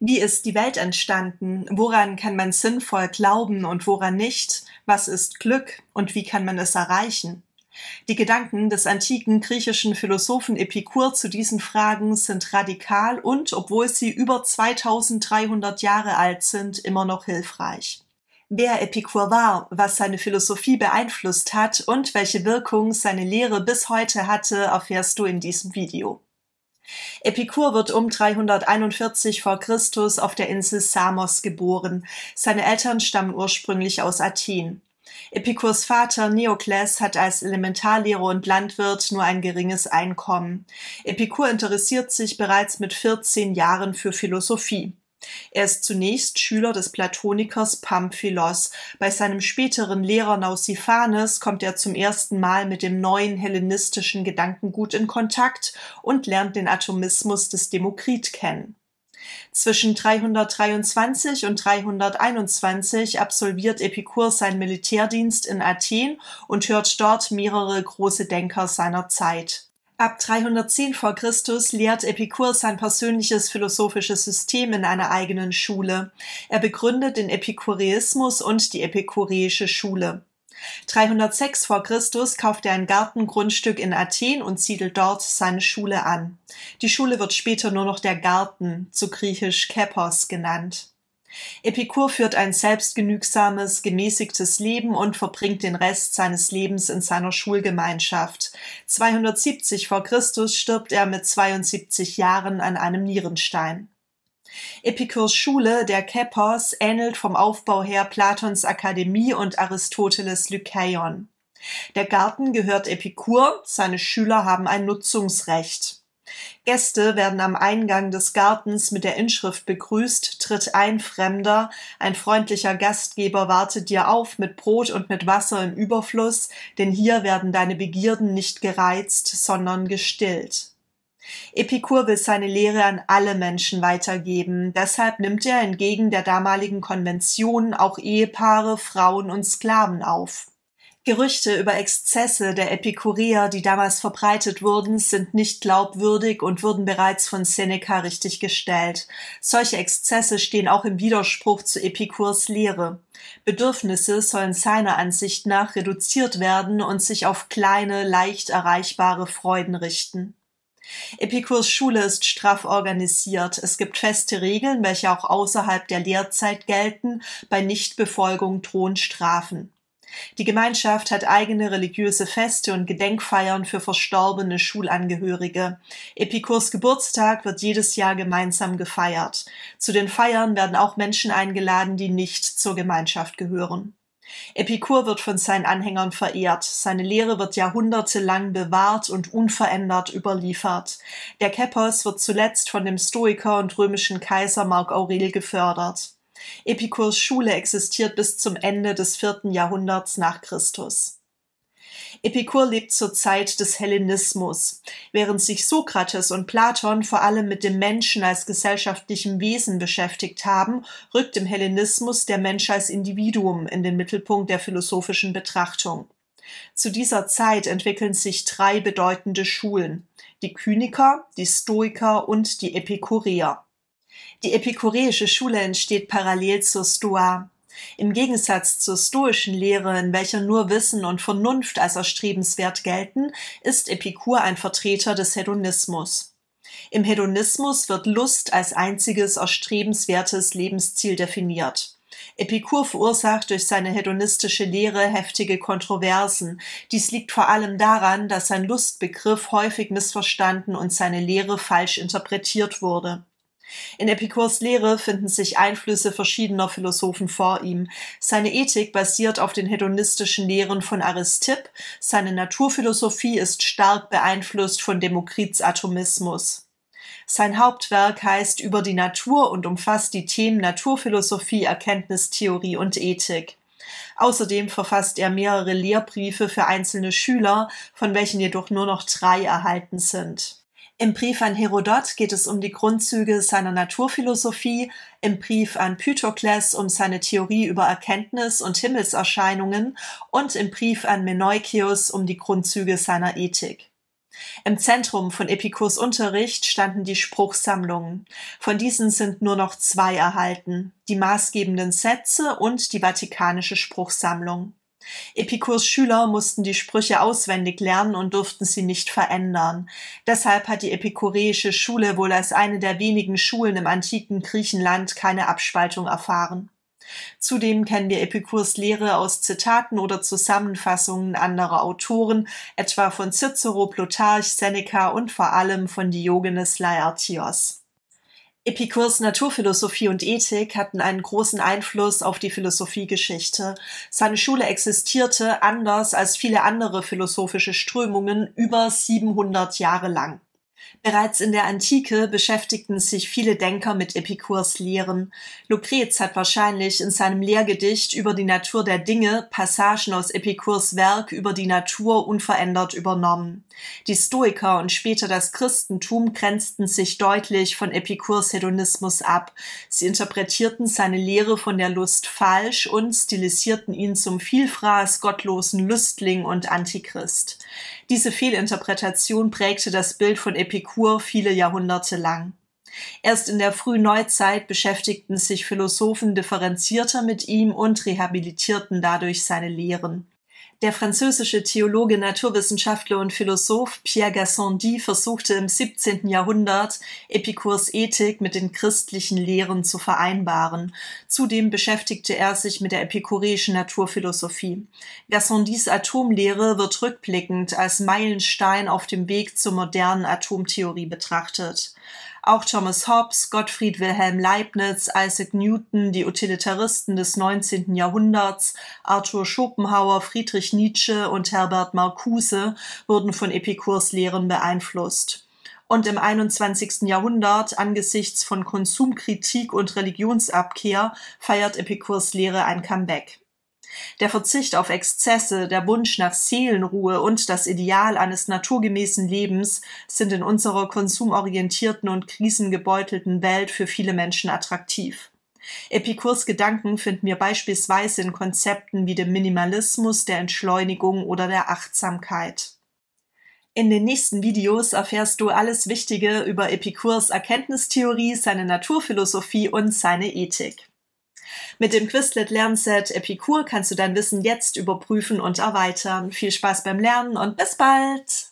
Wie ist die Welt entstanden? Woran kann man sinnvoll glauben und woran nicht? Was ist Glück und wie kann man es erreichen? Die Gedanken des antiken griechischen Philosophen Epikur zu diesen Fragen sind radikal und, obwohl sie über 2300 Jahre alt sind, immer noch hilfreich. Wer Epikur war, was seine Philosophie beeinflusst hat und welche Wirkung seine Lehre bis heute hatte, erfährst du in diesem Video. Epikur wird um 341 vor Christus auf der Insel Samos geboren. Seine Eltern stammen ursprünglich aus Athen. Epikurs Vater Neokles hat als Elementarlehrer und Landwirt nur ein geringes Einkommen. Epikur interessiert sich bereits mit 14 Jahren für Philosophie. Er ist zunächst Schüler des Platonikers Pamphilos. Bei seinem späteren Lehrer Nausiphanes kommt er zum ersten Mal mit dem neuen hellenistischen Gedankengut in Kontakt und lernt den Atomismus des Demokrit kennen. Zwischen 323 und 321 absolviert Epikur seinen Militärdienst in Athen und hört dort mehrere große Denker seiner Zeit. Ab 310 vor Christus lehrt Epikur sein persönliches philosophisches System in einer eigenen Schule. Er begründet den Epikureismus und die epikureische Schule. 306 vor Christus kauft er ein Gartengrundstück in Athen und siedelt dort seine Schule an. Die Schule wird später nur noch der Garten, zu griechisch Kepos, genannt. Epikur führt ein selbstgenügsames, gemäßigtes Leben und verbringt den Rest seines Lebens in seiner Schulgemeinschaft. 270 vor Christus stirbt er mit 72 Jahren an einem Nierenstein. Epikurs Schule, der Kepos, ähnelt vom Aufbau her Platons Akademie und Aristoteles Lykeion. Der Garten gehört Epikur, seine Schüler haben ein Nutzungsrecht. Gäste werden am Eingang des Gartens mit der Inschrift begrüßt: Tritt ein, Fremder, ein freundlicher Gastgeber wartet dir auf mit Brot und mit Wasser im Überfluss, denn hier werden deine Begierden nicht gereizt, sondern gestillt. Epikur will seine Lehre an alle Menschen weitergeben, deshalb nimmt er entgegen der damaligen Konvention auch Ehepaare, Frauen und Sklaven auf. Gerüchte über Exzesse der Epikureer, die damals verbreitet wurden, sind nicht glaubwürdig und wurden bereits von Seneca richtiggestellt. Solche Exzesse stehen auch im Widerspruch zu Epikurs Lehre. Bedürfnisse sollen seiner Ansicht nach reduziert werden und sich auf kleine, leicht erreichbare Freuden richten. Epikurs Schule ist straff organisiert. Es gibt feste Regeln, welche auch außerhalb der Lehrzeit gelten. Bei Nichtbefolgung drohen Strafen. Die Gemeinschaft hat eigene religiöse Feste und Gedenkfeiern für verstorbene Schulangehörige. Epikurs Geburtstag wird jedes Jahr gemeinsam gefeiert. Zu den Feiern werden auch Menschen eingeladen, die nicht zur Gemeinschaft gehören. Epikur wird von seinen Anhängern verehrt. Seine Lehre wird jahrhundertelang bewahrt und unverändert überliefert. Der Kepos wird zuletzt von dem Stoiker und römischen Kaiser Mark Aurel gefördert. Epikurs Schule existiert bis zum Ende des 4. Jahrhunderts nach Christus. Epikur lebt zur Zeit des Hellenismus. Während sich Sokrates und Platon vor allem mit dem Menschen als gesellschaftlichem Wesen beschäftigt haben, rückt im Hellenismus der Mensch als Individuum in den Mittelpunkt der philosophischen Betrachtung. Zu dieser Zeit entwickeln sich 3 bedeutende Schulen: die Kyniker, die Stoiker und die Epikureer. Die epikureische Schule entsteht parallel zur Stoa. Im Gegensatz zur stoischen Lehre, in welcher nur Wissen und Vernunft als erstrebenswert gelten, ist Epikur ein Vertreter des Hedonismus. Im Hedonismus wird Lust als einziges erstrebenswertes Lebensziel definiert. Epikur verursacht durch seine hedonistische Lehre heftige Kontroversen. Dies liegt vor allem daran, dass sein Lustbegriff häufig missverstanden und seine Lehre falsch interpretiert wurde. In Epikurs Lehre finden sich Einflüsse verschiedener Philosophen vor ihm. Seine Ethik basiert auf den hedonistischen Lehren von Aristipp, seine Naturphilosophie ist stark beeinflusst von Demokrits Atomismus. Sein Hauptwerk heißt Über die Natur und umfasst die Themen Naturphilosophie, Erkenntnistheorie und Ethik. Außerdem verfasst er mehrere Lehrbriefe für einzelne Schüler, von welchen jedoch nur noch 3 erhalten sind. Im Brief an Herodot geht es um die Grundzüge seiner Naturphilosophie, im Brief an Pythokles um seine Theorie über Erkenntnis und Himmelserscheinungen und im Brief an Meneukius um die Grundzüge seiner Ethik. Im Zentrum von Epikurs Unterricht standen die Spruchsammlungen. Von diesen sind nur noch 2 erhalten: die maßgebenden Sätze und die Vatikanische Spruchsammlung. Epikurs Schüler mussten die Sprüche auswendig lernen und durften sie nicht verändern. Deshalb hat die epikureische Schule wohl als eine der wenigen Schulen im antiken Griechenland keine Abspaltung erfahren. Zudem kennen wir Epikurs Lehre aus Zitaten oder Zusammenfassungen anderer Autoren, etwa von Cicero, Plutarch, Seneca und vor allem von Diogenes Laertios. Epikurs Naturphilosophie und Ethik hatten einen großen Einfluss auf die Philosophiegeschichte. Seine Schule existierte, anders als viele andere philosophische Strömungen, über 700 Jahre lang. Bereits in der Antike beschäftigten sich viele Denker mit Epikurs Lehren. Lucrez hat wahrscheinlich in seinem Lehrgedicht über die Natur der Dinge Passagen aus Epikurs Werk über die Natur unverändert übernommen. Die Stoiker und später das Christentum grenzten sich deutlich von Epikurs Hedonismus ab. Sie interpretierten seine Lehre von der Lust falsch und stilisierten ihn zum Vielfraß, gottlosen Lüstling und Antichrist. Diese Fehlinterpretation prägte das Bild von Epikur viele Jahrhunderte lang. Erst in der frühen Neuzeit beschäftigten sich Philosophen differenzierter mit ihm und rehabilitierten dadurch seine Lehren. Der französische Theologe, Naturwissenschaftler und Philosoph Pierre Gassendi versuchte im 17. Jahrhundert, Epikurs Ethik mit den christlichen Lehren zu vereinbaren. Zudem beschäftigte er sich mit der epikureischen Naturphilosophie. Gassendis Atomlehre wird rückblickend als Meilenstein auf dem Weg zur modernen Atomtheorie betrachtet. Auch Thomas Hobbes, Gottfried Wilhelm Leibniz, Isaac Newton, die Utilitaristen des 19. Jahrhunderts, Arthur Schopenhauer, Friedrich Nietzsche und Herbert Marcuse wurden von Epikurs Lehren beeinflusst. Und im 21. Jahrhundert, angesichts von Konsumkritik und Religionsabkehr, feiert Epikurs Lehre ein Comeback. Der Verzicht auf Exzesse, der Wunsch nach Seelenruhe und das Ideal eines naturgemäßen Lebens sind in unserer konsumorientierten und krisengebeutelten Welt für viele Menschen attraktiv. Epikurs Gedanken finden wir beispielsweise in Konzepten wie dem Minimalismus, der Entschleunigung oder der Achtsamkeit. In den nächsten Videos erfährst du alles Wichtige über Epikurs Erkenntnistheorie, seine Naturphilosophie und seine Ethik. Mit dem Quizlet-Lernset Epikur kannst du dein Wissen jetzt überprüfen und erweitern. Viel Spaß beim Lernen und bis bald!